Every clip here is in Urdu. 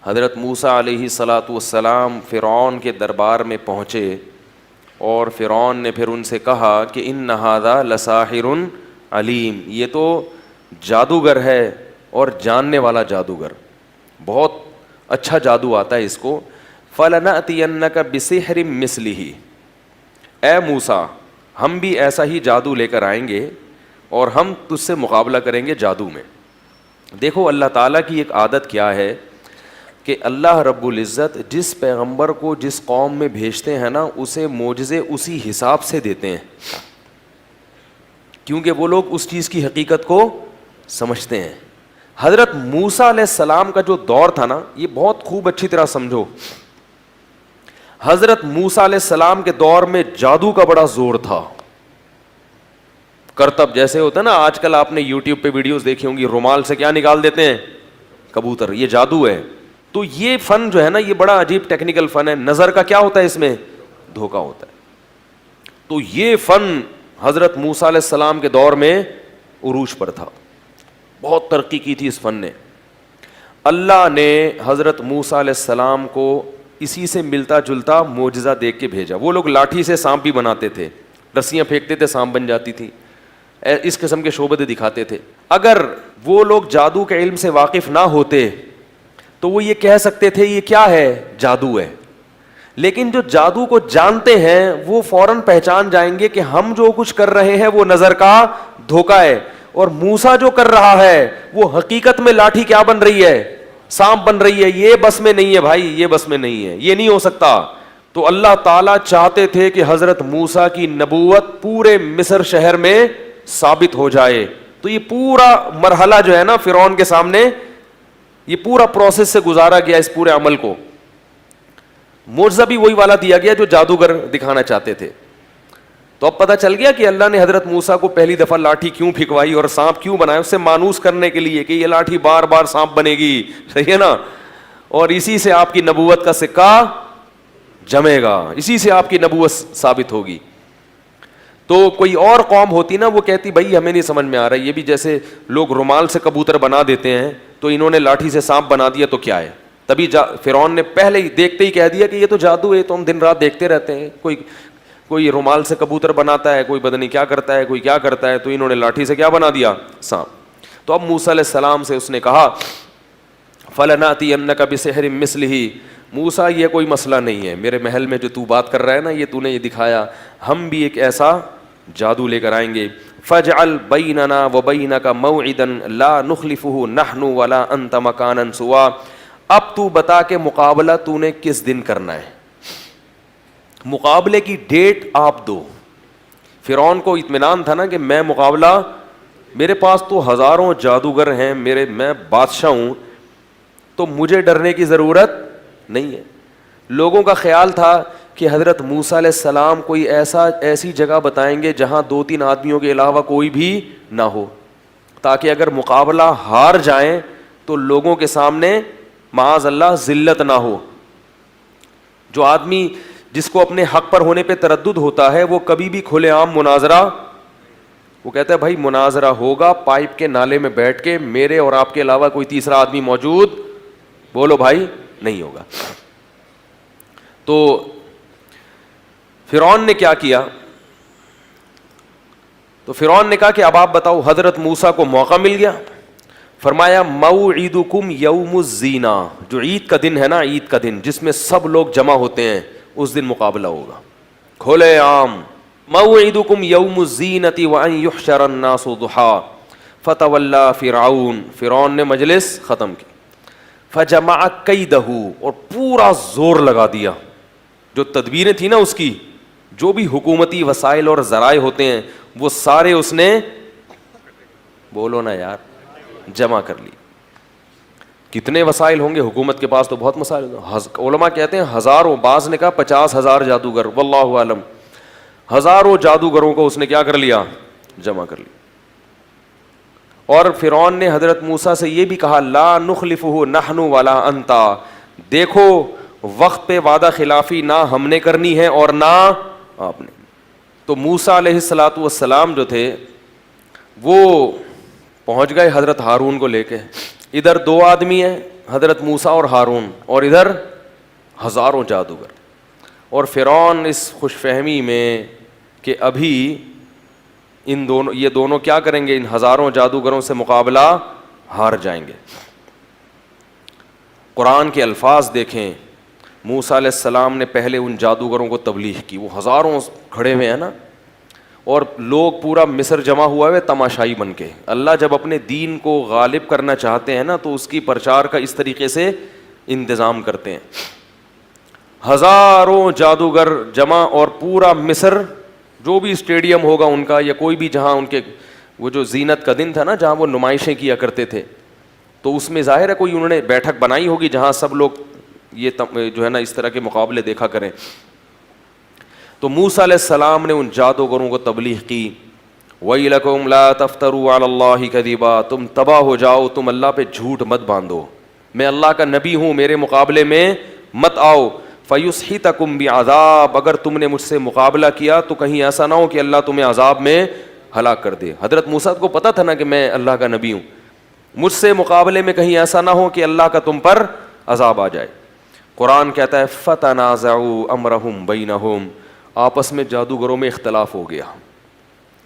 حضرت موسیٰ علیہ الصلاۃ والسلام فرعون کے دربار میں پہنچے اور فرعون نے پھر ان سے کہا کہ ان ھذا لساحر علیم، یہ تو جادوگر ہے اور جاننے والا جادوگر، بہت اچھا جادو آتا ہے اس کو. فَلَنَأْتِيَنَّكَ بِسِحْرٍ مِثْلِهِ، اے موسیٰ ہم بھی ایسا ہی جادو لے کر آئیں گے اور ہم تجھ سے مقابلہ کریں گے جادو میں. دیکھو اللہ تعالیٰ کی ایک عادت کیا ہے کہ اللہ رب العزت جس پیغمبر کو جس قوم میں بھیجتے ہیں نا اسے معجزے اسی حساب سے دیتے ہیں، کیونکہ وہ لوگ اس چیز کی حقیقت کو سمجھتے ہیں. حضرت موسیٰ علیہ السلام کا جو دور تھا نا، یہ بہت خوب اچھی طرح سمجھو. حضرت موسیٰ علیہ السلام کے دور میں جادو کا بڑا زور تھا. کرتب جیسے ہوتا ہے نا، آج کل آپ نے یوٹیوب پہ ویڈیوز دیکھی ہوں گی، رومال سے کیا نکال دیتے ہیں؟ کبوتر. یہ جادو ہے. تو یہ فن جو ہے نا یہ بڑا عجیب ٹیکنیکل فن ہے. نظر کا کیا ہوتا ہے اس میں؟ دھوکا ہوتا ہے. تو یہ فن حضرت موسیٰ علیہ السلام کے دور میں عروج پر تھا، بہت ترقی کی تھی اس فن نے. اللہ نے حضرت موسیٰ علیہ السلام کو اسی سے ملتا جلتا معجزہ دیکھ کے بھیجا. وہ لوگ لاٹھی سے سانپ بھی بناتے تھے، رسیاں پھینکتے تھے سانپ بن جاتی تھی، اس قسم کے شعبے دکھاتے تھے. اگر وہ لوگ جادو کے علم سے واقف نہ ہوتے تو وہ یہ کہہ سکتے تھے یہ کیا ہے؟ جادو ہے. لیکن جو جادو کو جانتے ہیں وہ فوراً پہچان جائیں گے کہ ہم جو کچھ کر رہے ہیں وہ نظر کا دھوکا ہے، اور موسیٰ جو کر رہا ہے وہ حقیقت میں لاٹھی کیا بن رہی ہے؟ سانپ بن رہی ہے. یہ بس میں نہیں ہے بھائی، یہ بس میں نہیں ہے، یہ نہیں ہو سکتا. تو اللہ تعالیٰ چاہتے تھے کہ حضرت موسیٰ کی نبوت پورے مصر شہر میں ثابت ہو جائے. تو یہ پورا مرحلہ جو ہے نا فرعون کے سامنے، یہ پورا پروسیس سے گزارا گیا. اس پورے عمل کو معجزہ بھی وہی والا دیا گیا جو جادوگر دکھانا چاہتے تھے. تو اب پتہ چل گیا کہ اللہ نے حضرت موسیٰ کو پہلی دفعہ لاٹھی کیوں پھینکوائی اور سانپ کیوں بنایا، اس سے مانوس کرنے کے لیے کہ یہ لاٹھی بار بار سانپ بنے گی. صحیح ہے نا؟ اور اسی سے آپ کی نبوت کا سکہ جمے گا، اسی سے آپ کی نبوت ثابت ہوگی. تو کوئی اور قوم ہوتی نا وہ کہتی بھائی ہمیں نہیں سمجھ میں آ رہا ہے، یہ بھی جیسے لوگ رومال سے کبوتر بنا دیتے ہیں تو انہوں نے لاٹھی سے سانپ بنا دیا تو کیا ہے. تبھی فرعون نے پہلے ہی دیکھتے ہی کہہ دیا کہ یہ تو جادو ہے، تو ہم دن رات دیکھتے رہتے ہیں. کوئی رومال سے کبوتر بناتا ہے، کوئی بدنی کیا کرتا ہے، کوئی کیا کرتا ہے، تو انہوں نے لاٹھی سے کیا بنا دیا؟ سانپ. تو اب موسیٰ علیہ السلام سے اس نے کہا فَلَنَأْتِيَنَّكَ بِسِحْرٍ مِثْلِهِ، موسیٰ یہ کوئی مسئلہ نہیں ہے، میرے محل میں جو تو بات کر رہا ہے نا، یہ تو نے یہ دکھایا، ہم بھی ایک ایسا جادو لے کر آئیں گے. فَاجْعَلْ بَيْنَنَا وَبَيْنَكَ مَوْعِدًا لَا نُخْلِفُهُ نَحْنُ وَلَا أَنْتَ مَكَانًا سُوًى. اب تو بتا کہ مقابلہ تو نے کس دن کرنا ہے، مقابلے کی ڈیٹ آپ دو. فرعون کو اطمینان تھا نا کہ میں مقابلہ، میرے پاس تو ہزاروں جادوگر ہیں، میں بادشاہ ہوں، تو مجھے ڈرنے کی ضرورت نہیں ہے. لوگوں کا خیال تھا کہ حضرت موسیٰ علیہ السلام کوئی ایسی جگہ بتائیں گے جہاں 2-3 آدمیوں کے علاوہ کوئی بھی نہ ہو، تاکہ اگر مقابلہ ہار جائیں تو لوگوں کے سامنے معاذ اللہ ذلت نہ ہو. جو آدمی جس کو اپنے حق پر ہونے پہ تردد ہوتا ہے وہ کبھی بھی کھلے عام مناظرہ، وہ کہتا ہے بھائی مناظرہ ہوگا پائپ کے نالے میں بیٹھ کے، میرے اور آپ کے علاوہ کوئی تیسرا آدمی موجود بولو بھائی نہیں ہوگا. تو فرعون نے کیا کیا؟ تو فرعون نے کہا کہ اب آپ بتاؤ. حضرت موسیٰ کو موقع مل گیا، فرمایا موعدکم یوم الزینہ، جو عید کا دن ہے نا، عید کا دن جس میں سب لوگ جمع ہوتے ہیں، اس دن مقابلہ ہوگا کھلے عام. موعدکم یوم الزینۃ وان یحشر الناس ضحی فتولی فرعون، فرعون نے مجلس ختم کی. فجمع کیدہ، اور پورا زور لگا دیا، جو تدبیریں تھیں نا اس کی، جو بھی حکومتی وسائل اور ذرائع ہوتے ہیں وہ سارے اس نے، بولو نا یار، جمع کر لی. کتنے وسائل ہوں گے حکومت کے پاس؟ تو بہت مسائل. علماء کہتے ہیں ہزاروں، بعض نے کہا 50,000 جادوگر، واللہ عالم. ہزاروں جادوگروں کو اس نے کیا کر لیا؟ جمع کر لی. اور فرعون نے حضرت موسیٰ سے یہ بھی کہا لا نخلفہ نحن ولا انتا، دیکھو وقت پہ وعدہ خلافی نہ ہم نے کرنی ہے اور نہ آپ نے. تو موسیٰ علیہ الصلاۃ والسلام جو تھے وہ پہنچ گئے حضرت ہارون کو لے کے. ادھر 2 آدمی ہیں، حضرت موسیٰ اور ہارون، اور ادھر ہزاروں جادوگر. اور فرعون اس خوش فہمی میں کہ ابھی یہ دونوں کیا کریں گے، ان ہزاروں جادوگروں سے مقابلہ ہار جائیں گے. قرآن کے الفاظ دیکھیں، موسیٰ علیہ السلام نے پہلے ان جادوگروں کو تبلیغ کی، وہ ہزاروں کھڑے ہوئے ہیں نا، اور لوگ پورا مصر جمع ہوا ہوئے تماشائی بن کے. اللہ جب اپنے دین کو غالب کرنا چاہتے ہیں نا تو اس کی پرچار کا اس طریقے سے انتظام کرتے ہیں. ہزاروں جادوگر جمع، اور پورا مصر جو بھی اسٹیڈیم ہوگا ان کا، یا کوئی بھی جہاں ان کے وہ جو زینت کا دن تھا نا جہاں وہ نمائشیں کیا کرتے تھے، تو اس میں ظاہر ہے کوئی انہوں نے بیٹھک بنائی ہوگی جہاں سب لوگ یہ جو ہے نا اس طرح کے مقابلے دیکھا کریں. تو موسیٰ علیہ السلام نے ان جادوگروں کو تبلیغ کی، وَيْلَكُمْ لَا تَفْتَرُوا عَلَى اللَّهِ كَذِبًا، تم تباہ ہو جاؤ، تم اللہ پہ جھوٹ مت باندھو، میں اللہ کا نبی ہوں، میرے مقابلے میں مت آؤ. فَيُسْحِتَكُمْ بِعَذَابٍ، اگر تم نے مجھ سے مقابلہ کیا تو کہیں ایسا نہ ہو کہ اللہ تمہیں عذاب میں ہلاک کر دے. حضرت موسیٰ کو پتہ تھا نا کہ میں اللہ کا نبی ہوں، مجھ سے مقابلے میں کہیں ایسا نہ ہو کہ اللہ کا تم پر عذاب آ جائے. قرآن کہتا ہے فَتَنَازَعُوا أَمْرَهُمْ بَيْنَهُمْ، آپس میں جادوگروں میں اختلاف ہو گیا،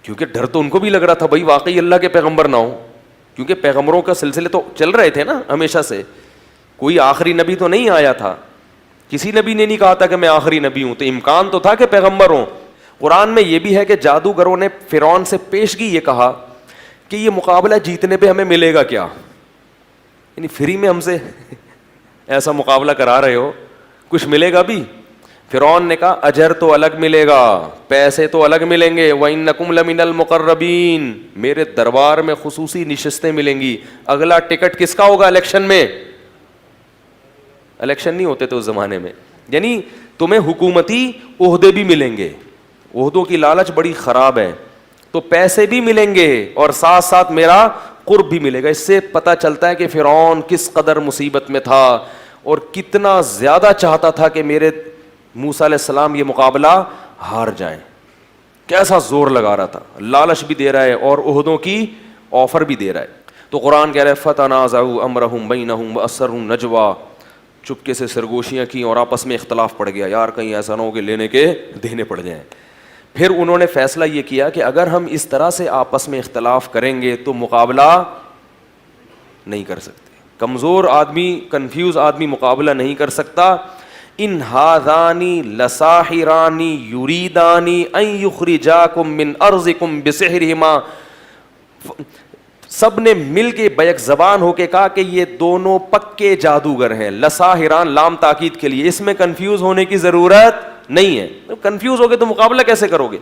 کیونکہ ڈر تو ان کو بھی لگ رہا تھا بھائی واقعی اللہ کے پیغمبر نہ ہو، کیونکہ پیغمبروں کا سلسلے تو چل رہے تھے نا ہمیشہ سے، کوئی آخری نبی تو نہیں آیا تھا، کسی نبی نے نہیں کہا تھا کہ میں آخری نبی ہوں، تو امکان تو تھا کہ پیغمبر ہوں. قرآن میں یہ بھی ہے کہ جادوگروں نے فرعون سے پیشگی یہ کہا کہ یہ مقابلہ جیتنے پہ ہمیں ملے گا کیا، یعنی فری میں ہم سے ایسا مقابلہ کرا رہے ہو، کچھ ملے گا بھی؟ فرعون نے کہا اجر تو الگ ملے گا، پیسے تو الگ ملیں گے، وَإِنَّكُمْ لَمِنَ الْمُقَرَّبِينَ، میرے دربار میں خصوصی نشستیں ملیں گی. اگلا ٹکٹ کس کا ہوگا الیکشن میں؟ الیکشن نہیں ہوتے تھے اس زمانے میں، یعنی تمہیں حکومتی عہدے بھی ملیں گے، عہدوں کی لالچ بڑی خراب ہے، تو پیسے بھی ملیں گے اور ساتھ ساتھ میرا قرب بھی ملے گا. اس سے پتہ چلتا ہے کہ فرعون کس قدر مصیبت میں تھا اور کتنا زیادہ چاہتا تھا کہ میرے موسیٰ علیہ السلام یہ مقابلہ ہار جائیں، کیسا زور لگا رہا تھا، لالچ بھی دے رہا ہے اور عہدوں کی آفر بھی دے رہا ہے. تو قرآن کہہ رہا ہے فَتَنَازَعُوا أَمْرَهُمْ بَيْنَهُمْ وَأَسَرُّوا النَّجْوَىٰ، چپکے سے سرگوشیاں کی اور آپس میں اختلاف پڑ گیا، یار کہیں ایسا نہ ہو کہ لینے کے دینے پڑ جائیں. پھر انہوں نے فیصلہ یہ کیا کہ اگر ہم اس طرح سے آپس میں اختلاف کریں گے تو مقابلہ نہیں کر سکتے، کمزور آدمی، کنفیوز آدمی مقابلہ نہیں کر سکتا. ان ہذانی لساحرانی یریدانی ان یخرجاکم من ارضکم بسحرہما، سب نے مل کے بیک زبان ہو کے کہا کہ یہ دونوں پکے جادوگر ہیں. لساحران لام تاکید کے لیے، اس میں کنفیوز ہونے کی ضرورت نہیں ہے، کنفیوز ہو گے تو مقابلہ کیسے کرو گے.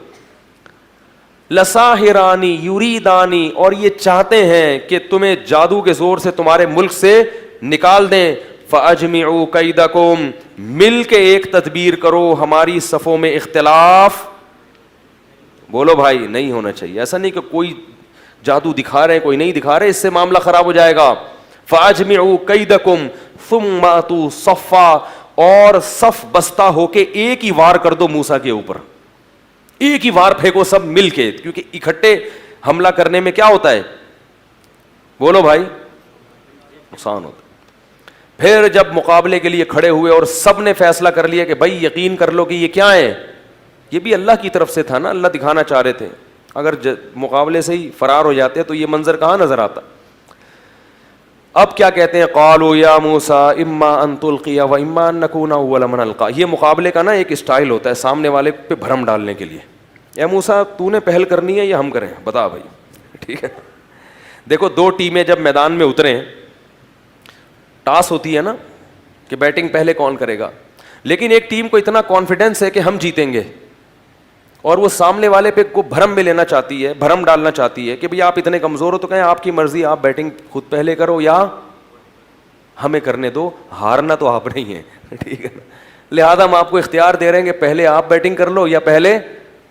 لساحرانی یریدانی، اور یہ چاہتے ہیں کہ تمہیں جادو کے زور سے تمہارے ملک سے نکال دیں. فَأَجْمِعُوا كَيْدَكُمْ، مل کے ایک تدبیر کرو، ہماری صفوں میں اختلاف بولو بھائی نہیں ہونا چاہیے. ایسا نہیں کہ کوئی جادو دکھا رہے کوئی نہیں دکھا رہے، اس سے معاملہ خراب ہو جائے گا. فَأَجْمِعُوا كَيْدَكُمْ ثُمَّ أَتُوا صَفًّا، اور صف بستہ ہو کے ایک ہی وار کر دو موسیٰ کے اوپر، ایک ہی وار پھینکو سب مل کے، کیونکہ اکٹھے حملہ کرنے میں کیا ہوتا ہے بولو بھائی، نقصان ہوتا ہے. پھر جب مقابلے کے لیے کھڑے ہوئے اور سب نے فیصلہ کر لیا کہ بھائی یقین کر لو کہ یہ کیا ہے، یہ بھی اللہ کی طرف سے تھا نا، اللہ دکھانا چاہ رہے تھے، اگر مقابلے سے ہی فرار ہو جاتے تو یہ منظر کہاں نظر آتا. اب کیا کہتے ہیں، قالوا یا موسیٰ اما ان تلقی و اما ان نکون اول من القا. یہ مقابلے کا نا ایک اسٹائل ہوتا ہے سامنے والے پہ بھرم ڈالنے کے لیے. اے موسیٰ تو نے پہل کرنی ہے یا ہم کریں، بتا بھائی، ٹھیک ہے. دیکھو دو ٹیمیں جب میدان میں اتریں، ٹاس ہوتی ہے نا کہ بیٹنگ پہلے کون کرے گا، لیکن ایک ٹیم کو اتنا کانفیڈنس ہے کہ ہم جیتیں گے اور وہ سامنے والے پہ کو بھرم میں لینا چاہتی ہے، بھرم ڈالنا چاہتی ہے کہ بھئی آپ اتنے کمزور ہو تو کہیں آپ کی مرضی، آپ بیٹنگ خود پہلے کرو یا ہمیں کرنے دو، ہارنا تو آپ نہیں ہے، ٹھیک ہے نا. لہذا ہم آپ کو اختیار دے رہے ہیں کہ پہلے آپ بیٹنگ کر لو یا پہلے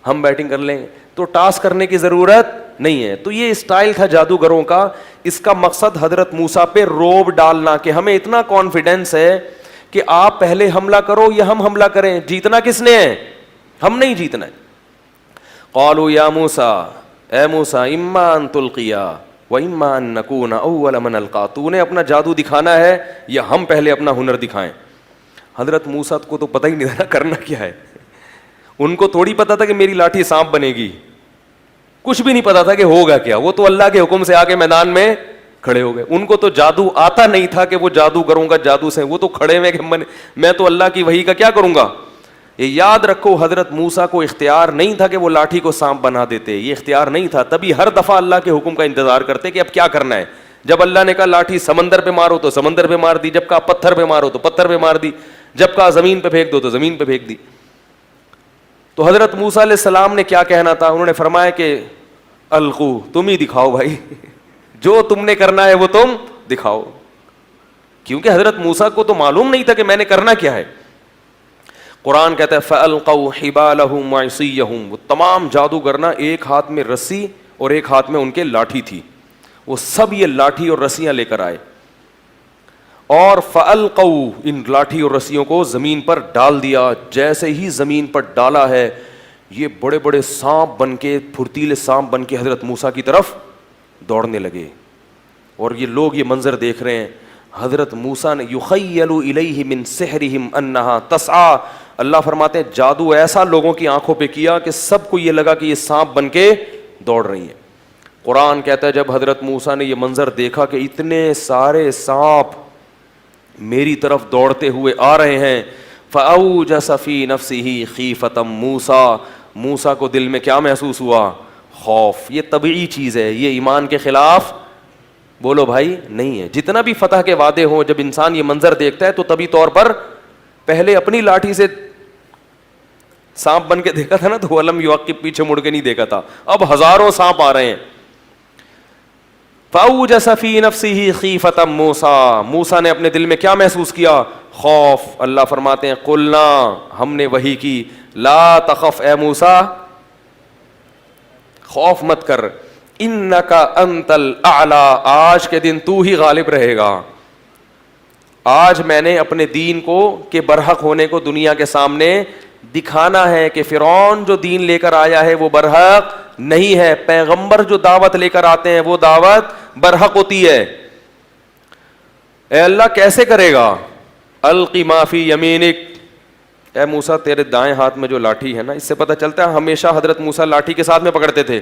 ہم بیٹنگ کر لیں، تو ٹاس کرنے کی ضرورت نہیں ہے. تو یہ اسٹائل تھا جادوگروں کا. اس کا مقصد حضرت موسیٰ پہ روب ڈالنا کہ ہمیں اتنا کانفیڈنس ہے کہ آپ پہلے حملہ کرو یا ہم حملہ کریں، جیتنا کس نے ہے، ہم نہیں جیتنا ہے. قالوا یا موسیٰ، اے موسیٰ اما ان تلقیا وَإِمَّا أَن نَّكُونَ أَوَّلَ مَنْ أَلْقَىٰ, تو انہیں اپنا جادو دکھانا ہے یا ہم پہلے اپنا ہنر دکھائیں. حضرت موسیٰ کو تو پتہ ہی نہیں تھا کرنا کیا ہے. ان کو تھوڑی پتا تھا کہ میری لاٹھی سانپ بنے گی, کچھ بھی نہیں پتا تھا کہ ہوگا کیا. وہ تو اللہ کے حکم سے آگے میدان میں کھڑے ہو گئے. ان کو تو جادو آتا نہیں تھا کہ وہ جادو کروں گا جادو سے, وہ تو کھڑے ہوئے کہ میں تو اللہ کی وحی کا کیا کروں گا. یہ یاد رکھو, حضرت موسیٰ کو اختیار نہیں تھا کہ وہ لاٹھی کو سانپ بنا دیتے, یہ اختیار نہیں تھا. تبھی ہر دفعہ اللہ کے حکم کا انتظار کرتے کہ اب کیا کرنا ہے. جب اللہ نے کہا لاٹھی سمندر پہ مارو تو سمندر پہ مار دی, جب کہا پتھر پہ مارو تو پتھر پہ مار دی, جب کہا زمین پہ پھینک دو تو زمین پہ پھینک دی. تو حضرت موسیٰ علیہ السلام نے کیا کہنا تھا, انہوں نے فرمایا کہ القو, تم ہی دکھاؤ بھائی, جو تم نے کرنا ہے وہ تم دکھاؤ. کیونکہ حضرت موسیٰ کو تو معلوم نہیں تھا کہ میں نے کرنا کیا ہے. قرآن کہتا ہے فَأَلْقَوْا حِبَالَهُمْ وَعِصِيَّهُمْ, وہ تمام جادوگر نا ایک ہاتھ میں رسی اور ایک ہاتھ میں ان کے لاٹھی تھی, وہ سب یہ لاٹھی اور رسیاں لے کر آئے. اور فَأَلْقَوْا, ان لاٹھی اور رسیوں کو زمین پر ڈال دیا. جیسے ہی زمین پر ڈالا ہے, یہ بڑے بڑے سانپ بن کے, پھرتیلے سانپ بن کے حضرت موسیٰ کی طرف دوڑنے لگے. اور یہ لوگ یہ منظر دیکھ رہے ہیں. حضرت موسیٰ نے یخیل الیہ من سحرہم انہا تسعی, اللہ فرماتے ہیں جادو ایسا لوگوں کی آنکھوں پہ کیا کہ سب کو یہ لگا کہ یہ سانپ بن کے دوڑ رہی ہیں. قرآن کہتا ہے جب حضرت موسیٰ نے یہ منظر دیکھا کہ اتنے سارے سانپ میری طرف دوڑتے ہوئے آ رہے ہیں, فأوجس فی نفسہ خیفۃ موسیٰ, موسیٰ کو دل میں کیا محسوس ہوا, خوف. یہ طبیعی چیز ہے, یہ ایمان کے خلاف بولو بھائی نہیں ہے. جتنا بھی فتح کے وعدے ہوں, جب انسان یہ منظر دیکھتا ہے تو طبی طور پر پہلے اپنی لاٹھی سے سانپ بن کے دیکھا تھا نا, تو علم یعقب, پیچھے مڑ کے نہیں دیکھا تھا. اب ہزاروں سانپ آ رہے ہیں. فأوجس فی نفسہ خیفۃ موسیٰ, موسیٰ نے اپنے دل میں کیا محسوس کیا, خوف. اللہ فرماتے ہیں قلنا, ہم نے وحی کی, لا تخف اے موسیٰ, خوف مت کر, انک انت الاعلی, آج کے دن تو ہی غالب رہے گا. آج میں نے اپنے دین کو کہ برحق ہونے کو دنیا کے سامنے دکھانا ہے کہ فرعون جو دین لے کر آیا ہے وہ برحق نہیں ہے. پیغمبر جو دعوت لے کر آتے ہیں وہ دعوت برحق ہوتی ہے. اے اللہ کیسے کرے گا, القی ما فی یمینک, اے موسیٰ تیرے دائیں ہاتھ میں جو لاٹھی ہے نا, اس سے پتہ چلتا ہے ہمیشہ حضرت موسیٰ لاٹھی کے ساتھ میں پکڑتے تھے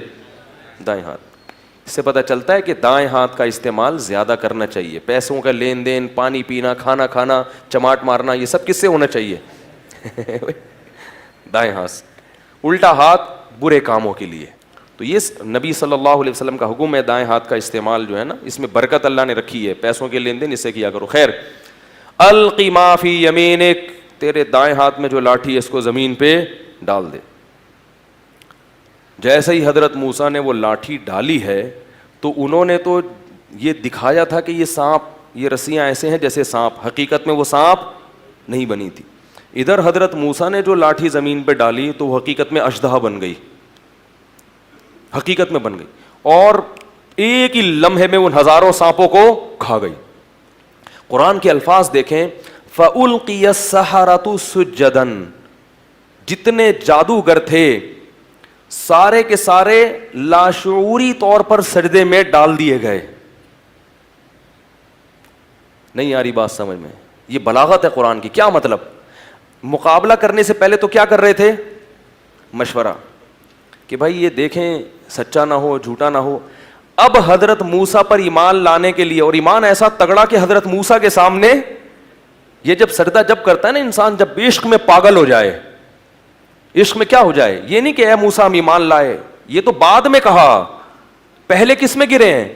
دائیں ہاتھ. اس سے پتہ چلتا ہے کہ دائیں ہاتھ کا استعمال زیادہ کرنا چاہیے. پیسوں کا لین دین, پانی پینا, کھانا کھانا, چماٹ مارنا, یہ سب کس سے ہونا چاہیے, دائیں ہاتھ. الٹا ہاتھ برے کاموں کے لیے. تو یہ نبی صلی اللہ علیہ وسلم کا حکم ہے, دائیں ہاتھ کا استعمال جو ہے نا, اس میں برکت اللہ نے رکھی ہے. پیسوں کے لین دین اس سے کیا کرو. خیر, القی ما فی یمینک, تیرے دائیں ہاتھ میں جو لاٹھی ہے اس کو زمین پہ ڈال دے. جیسے ہی حضرت موسیٰ نے وہ لاٹھی ڈالی ہے تو انہوں نے تو یہ دکھایا تھا کہ یہ سانپ, یہ رسیاں ایسے ہیں جیسے سانپ, حقیقت میں وہ سانپ نہیں بنی تھی. ادھر حضرت موسیٰ نے جو لاٹھی زمین پہ ڈالی تو وہ حقیقت میں اژدہا بن گئی, حقیقت میں بن گئی, اور ایک ہی لمحے میں ان ہزاروں سانپوں کو کھا گئی. قرآن کے الفاظ دیکھیں, فَأُلْقِيَ السَّحَرَةُ سُجَّدًا, جتنے جادوگر تھے سارے کے سارے لاشعوری طور پر سجدے میں ڈال دیے گئے. نہیں آ رہی بات سمجھ میں, یہ بلاغت ہے قرآن کی. کیا مطلب, مقابلہ کرنے سے پہلے تو کیا کر رہے تھے, مشورہ کہ بھائی یہ دیکھیں سچا نہ ہو, جھوٹا نہ ہو. اب حضرت موسیٰ پر ایمان لانے کے لیے, اور ایمان ایسا تگڑا کہ حضرت موسیٰ کے سامنے یہ جب سجدہ جب کرتا ہے نا انسان, جب عشق میں پاگل ہو جائے, عشق میں کیا ہو جائے, یہ نہیں کہ اے موسیٰ ہم ایمان لائے, یہ تو بعد میں کہا, پہلے کس میں گرے ہیں.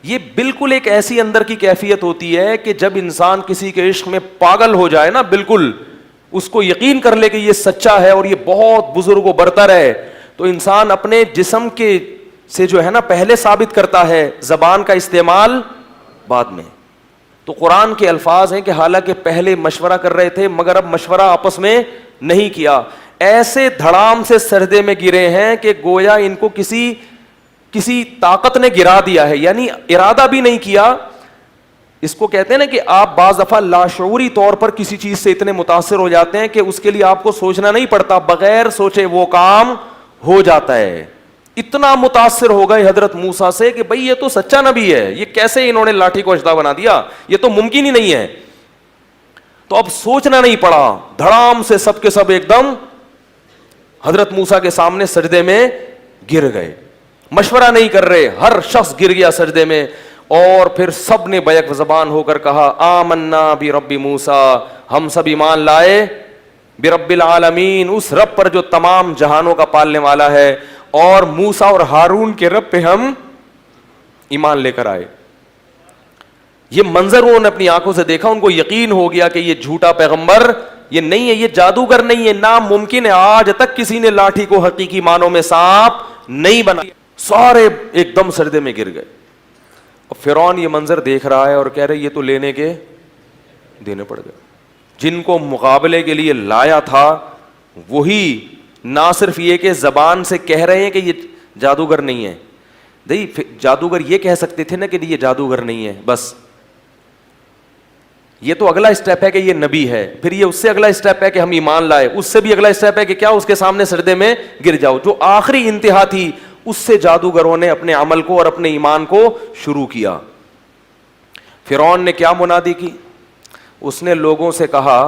یہ بالکل ایک ایسی اندر کی کیفیت ہوتی ہے کہ جب انسان کسی کے عشق میں پاگل ہو جائے نا, بالکل اس کو یقین کر لے کہ یہ سچا ہے اور یہ بہت بزرگ و برتر ہے, تو انسان اپنے جسم کے سے جو ہے نا پہلے ثابت کرتا ہے, زبان کا استعمال بعد میں. تو قرآن کے الفاظ ہیں کہ حالانکہ پہلے مشورہ کر رہے تھے مگر اب مشورہ آپس میں نہیں کیا, ایسے دھڑام سے سجدے میں گرے ہیں کہ گویا ان کو کسی طاقت نے گرا دیا ہے, یعنی ارادہ بھی نہیں کیا. اس کو کہتے ہیں نا کہ آپ بعض دفعہ لاشعوری طور پر کسی چیز سے اتنے متاثر ہو جاتے ہیں کہ اس کے لیے آپ کو سوچنا نہیں پڑتا, بغیر سوچے وہ کام ہو جاتا ہے. اتنا متاثر ہو گئے حضرت موسیٰ سے کہ بھئی یہ تو سچا نبی ہے, یہ کیسے انہوں نے لاٹھی کو اژدہا بنا دیا, یہ تو ممکن ہی نہیں ہے. تو اب سوچنا نہیں پڑا, دھڑام سے سب کے سب ایک دم حضرت موسیٰ کے سامنے سجدے میں گر گئے, مشورہ نہیں کر رہے, ہر شخص گر گیا سجدے میں. اور پھر سب نے بیک زبان ہو کر کہا آمنا برب موسیٰ, ہم سب ایمان لائے برب العالمین, اس رب پر جو تمام جہانوں کا پالنے والا ہے, اور موسیٰ اور ہارون کے رب پہ ہم ایمان لے کر آئے. یہ منظر انہوں نے اپنی آنکھوں سے دیکھا, ان کو یقین ہو گیا کہ یہ جھوٹا پیغمبر یہ نہیں ہے, یہ جادوگر نہیں ہے, ناممکن ہے, آج تک کسی نے لاٹھی کو حقیقی معنوں میں سانپ نہیں بنا. سارے ایک دم سجدے میں گر گئے. فرعون یہ منظر دیکھ رہا ہے اور کہہ رہے یہ تو لینے کے دینے پڑ گئے. جن کو مقابلے کے لیے لایا تھا وہی نہ صرف یہ کہ زبان سے کہہ رہے ہیں کہ یہ جادوگر نہیں ہے, نہیں جادوگر یہ کہہ سکتے تھے نا کہ یہ جادوگر نہیں ہے, بس یہ تو اگلا اسٹیپ ہے کہ یہ نبی ہے, پھر یہ اس سے اگلا اسٹیپ ہے کہ ہم ایمان لائے, اس سے بھی اگلا اسٹیپ ہے کہ کیا اس کے سامنے سجدے میں گر جاؤ. جو آخری انتہا تھی اس سے جادوگروں نے اپنے عمل کو اور اپنے ایمان کو شروع کیا. فرعون نے کیا منادی کی, اس نے لوگوں سے کہا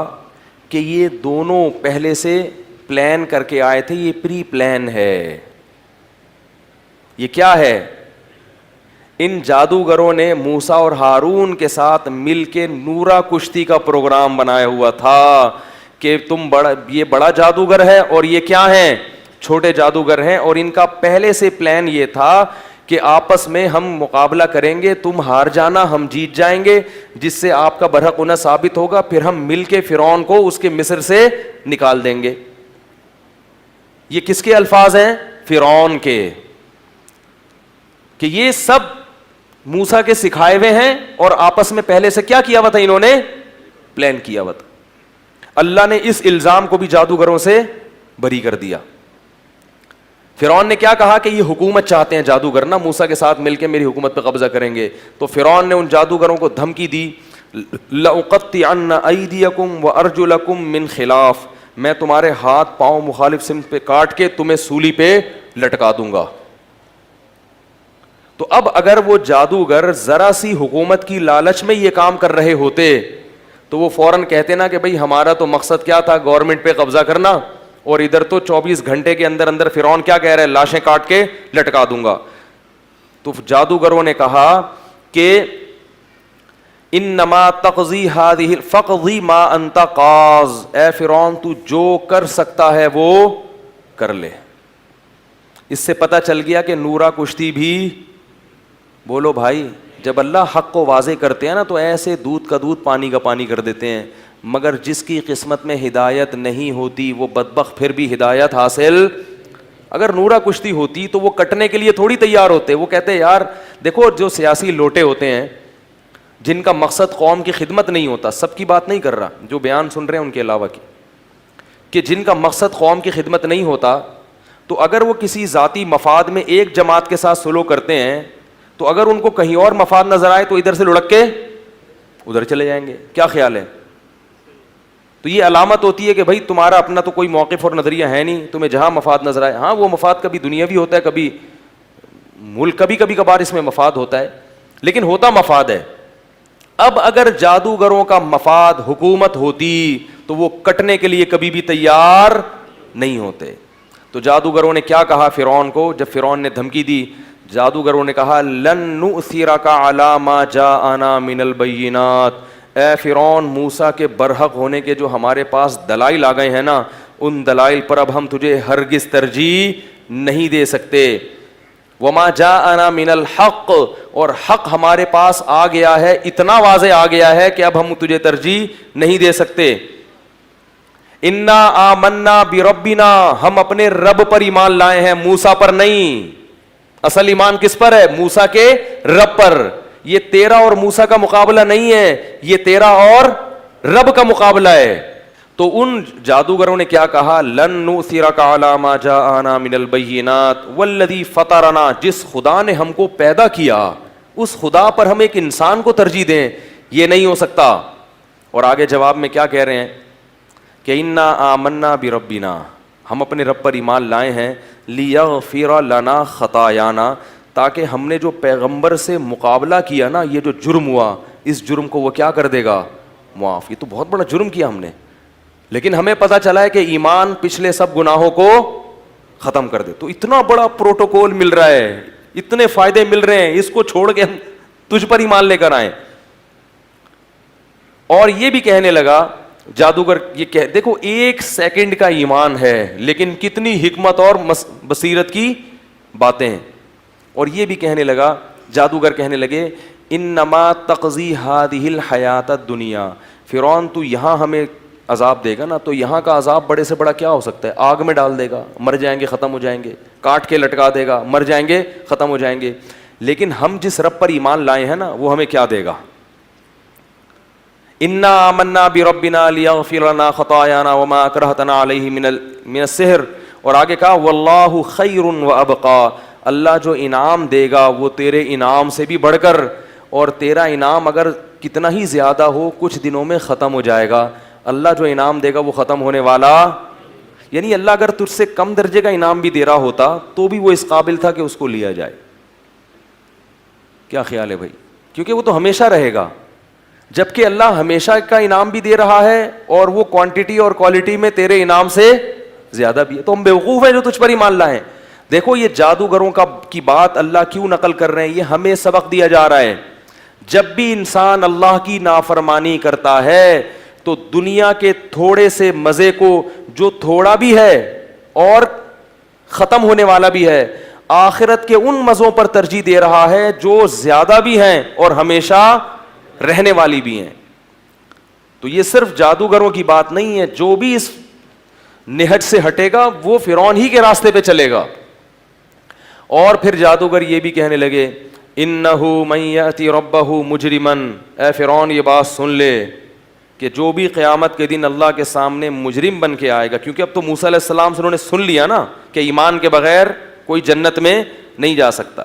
کہ یہ دونوں پہلے سے پلان کر کے آئے تھے, یہ پری پلان ہے. یہ کیا ہے, ان جادوگروں نے موسیٰ اور ہارون کے ساتھ مل کے نورا کشتی کا پروگرام بنایا ہوا تھا کہ یہ بڑا جادوگر ہے اور یہ کیا ہیں, چھوٹے جادوگر ہیں, اور ان کا پہلے سے پلان یہ تھا کہ آپس میں ہم مقابلہ کریں گے, تم ہار جانا ہم جیت جائیں گے, جس سے آپ کا برحق ہونا ثابت ہوگا, پھر ہم مل کے فرعون کو اس کے مصر سے نکال دیں گے. یہ کس کے الفاظ ہیں, فرعون کے, کہ یہ سب موسیٰ کے سکھائے ہوئے ہیں اور آپس میں پہلے سے کیا کیا ہوا تھا, انہوں نے پلان کیا ہوا تھا. اللہ نے اس الزام کو بھی جادوگروں سے بری کر دیا. فرعون نے کیا کہا کہ یہ حکومت چاہتے ہیں جادوگر نا, موسیٰ کے ساتھ مل کے میری حکومت پہ قبضہ کریں گے. تو فرعون نے ان جادوگروں کو دھمکی دی, لأقطعن ایدیکم وارجلکم من خلاف, میں تمہارے ہاتھ پاؤں مخالف سمت پہ کاٹ کے تمہیں سولی پہ لٹکا دوں گا. تو اب اگر وہ جادوگر ذرا سی حکومت کی لالچ میں یہ کام کر رہے ہوتے تو وہ فوراً کہتے نا کہ بھئی ہمارا تو مقصد کیا تھا, گورنمنٹ پہ قبضہ کرنا, اور ادھر تو 24 گھنٹے کے اندر اندر فرعون کیا کہہ رہا ہے, لاشیں کاٹ کے لٹکا دوں گا. تو جادوگروں نے کہا کہ انما تقضی هذه فقضی ما انت قاض, اے فرعون تو جو کر سکتا ہے وہ کر لے. اس سے پتہ چل گیا کہ نورا کشتی بھی, بولو بھائی, جب اللہ حق کو واضح کرتے ہیں نا تو ایسے دودھ کا دودھ پانی کا پانی کر دیتے ہیں, مگر جس کی قسمت میں ہدایت نہیں ہوتی وہ بدبخت پھر بھی ہدایت حاصل. اگر نورا کشتی ہوتی تو وہ کٹنے کے لیے تھوڑی تیار ہوتے, وہ کہتے یار دیکھو جو سیاسی لوٹے ہوتے ہیں جن کا مقصد قوم کی خدمت نہیں ہوتا, سب کی بات نہیں کر رہا, جو بیان سن رہے ہیں ان کے علاوہ کی, کہ جن کا مقصد قوم کی خدمت نہیں ہوتا, تو اگر وہ کسی ذاتی مفاد میں ایک جماعت کے ساتھ سلوک کرتے ہیں تو اگر ان کو کہیں اور مفاد نظر آئے تو ادھر سے لڑک کے ادھر چلے جائیں گے. کیا خیال ہے؟ تو یہ علامت ہوتی ہے کہ بھائی تمہارا اپنا تو کوئی موقف اور نظریہ ہے نہیں, تمہیں جہاں مفاد نظر آئے, ہاں وہ مفاد کبھی دنیاوی ہوتا ہے, کبھی ملک, کبھی کبھار اس میں مفاد ہوتا ہے, لیکن ہوتا مفاد ہے. اب اگر جادوگروں کا مفاد حکومت ہوتی تو وہ کٹنے کے لیے کبھی بھی تیار نہیں ہوتے. تو جادوگروں نے کیا کہا فرعون کو, جب فرعون نے دھمکی دی, جادوگروں نے کہا لن نؤثرک علی ما جاءنا من البینات, اے فرعون موسیٰ کے برحق ہونے کے جو ہمارے پاس دلائل آ گئے ہیں نا, ان دلائل پر اب ہم تجھے ہرگز ترجیح نہیں دے سکتے. وما جاءنا من الحق, اور حق ہمارے پاس آ گیا ہے, اتنا واضح آ گیا ہے کہ اب ہم تجھے ترجیح نہیں دے سکتے. انا آمنا بربنا, ہم اپنے رب پر ایمان لائے ہیں, موسیٰ پر نہیں. اصل ایمان کس پر ہے؟ موسیٰ کے رب پر. یہ تیرا اور موسیٰ کا مقابلہ نہیں ہے, یہ تیرا اور رب کا مقابلہ ہے. تو ان جادوگروں نے کیا کہا, لن نؤثرک علی ما جاءنا من البینات والذی فطرنا, جس خدا نے ہم کو پیدا کیا اس خدا پر ہم ایک انسان کو ترجیح دیں, یہ نہیں ہو سکتا. اور آگے جواب میں کیا کہہ رہے ہیں کہ انا آمنا بربنا, ہم اپنے رب پر ایمان لائے ہیں لیغفر لنا خطایانا, تاکہ ہم نے جو پیغمبر سے مقابلہ کیا نا, یہ جو جرم ہوا, اس جرم کو وہ کیا کر دے گا, معاف. یہ تو بہت بڑا جرم کیا ہم نے, لیکن ہمیں پتہ چلا ہے کہ ایمان پچھلے سب گناہوں کو ختم کر دے. تو اتنا بڑا پروٹوکول مل رہا ہے, اتنے فائدے مل رہے ہیں, اس کو چھوڑ کے ہم تجھ پر ایمان لے کر آئیں. اور یہ بھی کہنے لگا جادوگر, یہ دیکھو 1 سیکنڈ کا ایمان ہے, لیکن کتنی حکمت اور بصیرت کی باتیں ہیں. اور یہ بھی کہنے لگا, جادوگر کہنے لگے انما تقضی ہذہ الحیات الدنیا, فرعون تو یہاں ہمیں عذاب دے گا نا, تو یہاں کا عذاب بڑے سے بڑا کیا ہو سکتا ہے, آگ میں ڈال دے گا, مر جائیں گے, ختم ہو جائیں گے, کاٹ کے لٹکا دے گا, مر جائیں گے, ختم ہو جائیں گے. لیکن ہم جس رب پر ایمان لائے ہیں نا, وہ ہمیں کیا دے گا, انا آمنا بربنا لیغفر لنا خطایانا وما اکرہتنا علیہ من السحر. اور آگے کہا واللہ خیر وابقا, اللہ جو انعام دے گا وہ تیرے انعام سے بھی بڑھ کر, اور تیرا انعام اگر کتنا ہی زیادہ ہو کچھ دنوں میں ختم ہو جائے گا. اللہ جو انعام دے گا وہ ختم ہونے والا, یعنی اللہ اگر تجھ سے کم درجے کا انعام بھی دے رہا ہوتا تو بھی وہ اس قابل تھا کہ اس کو لیا جائے. کیا خیال ہے بھائی, کیونکہ وہ تو ہمیشہ رہے گا, جبکہ اللہ ہمیشہ کا انعام بھی دے رہا ہے اور وہ کوانٹٹی اور کوالٹی میں تیرے انعام سے زیادہ بھی ہے. تو ہم بیوقوف ہیں جو تجھ پر ایمان لائیں. دیکھو یہ جادوگروں کی بات اللہ کیوں نقل کر رہے ہیں, یہ ہمیں سبق دیا جا رہا ہے. جب بھی انسان اللہ کی نافرمانی کرتا ہے تو دنیا کے تھوڑے سے مزے کو, جو تھوڑا بھی ہے اور ختم ہونے والا بھی ہے, آخرت کے ان مزوں پر ترجیح دے رہا ہے جو زیادہ بھی ہیں اور ہمیشہ رہنے والی بھی ہیں. تو یہ صرف جادوگروں کی بات نہیں ہے, جو بھی اس نہج سے ہٹے گا وہ فرعون ہی کے راستے پہ چلے گا. اور پھر جادوگر یہ بھی کہنے لگے انہ من یأتی ربہ مجرما, اے فرعون یہ بات سن لے کہ جو بھی قیامت کے دن اللہ کے سامنے مجرم بن کے آئے گا, کیونکہ اب تو موسیٰ علیہ السلام سے انہوں نے سن لیا نا کہ ایمان کے بغیر کوئی جنت میں نہیں جا سکتا.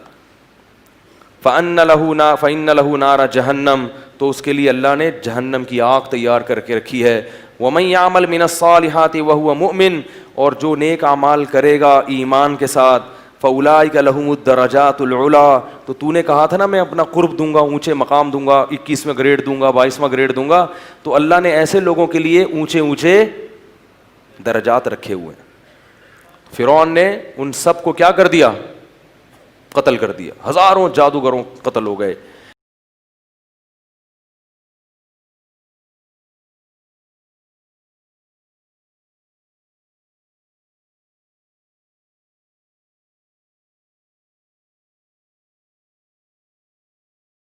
فَإِنَّ لَهُ نَارَ جَهَنَّمَ, تو اس کے لیے اللہ نے جہنم کی آگ تیار کر کے رکھی ہے. وَمَن يَعْمَلْ مِنَ الصَّالِحَاتِ وَهُوَ مُؤْمِنٌ, اور جو نیک اعمال کرے گا ایمان کے ساتھ, فَأُولَٰئِكَ لَهُمُ الدَّرَجَاتُ الْعُلَىٰ, تو تو نے کہا تھا نا میں اپنا قرب دوں گا, اونچے مقام دوں گا, 21واں گریڈ دوں گا, 22واں گریڈ دوں گا, تو اللہ نے ایسے لوگوں کے لیے اونچے اونچے درجات رکھے ہوئے ہیں. فرعون نے ان سب کو کیا کر دیا, قتل کر دیا, ہزاروں جادوگروں قتل ہو گئے.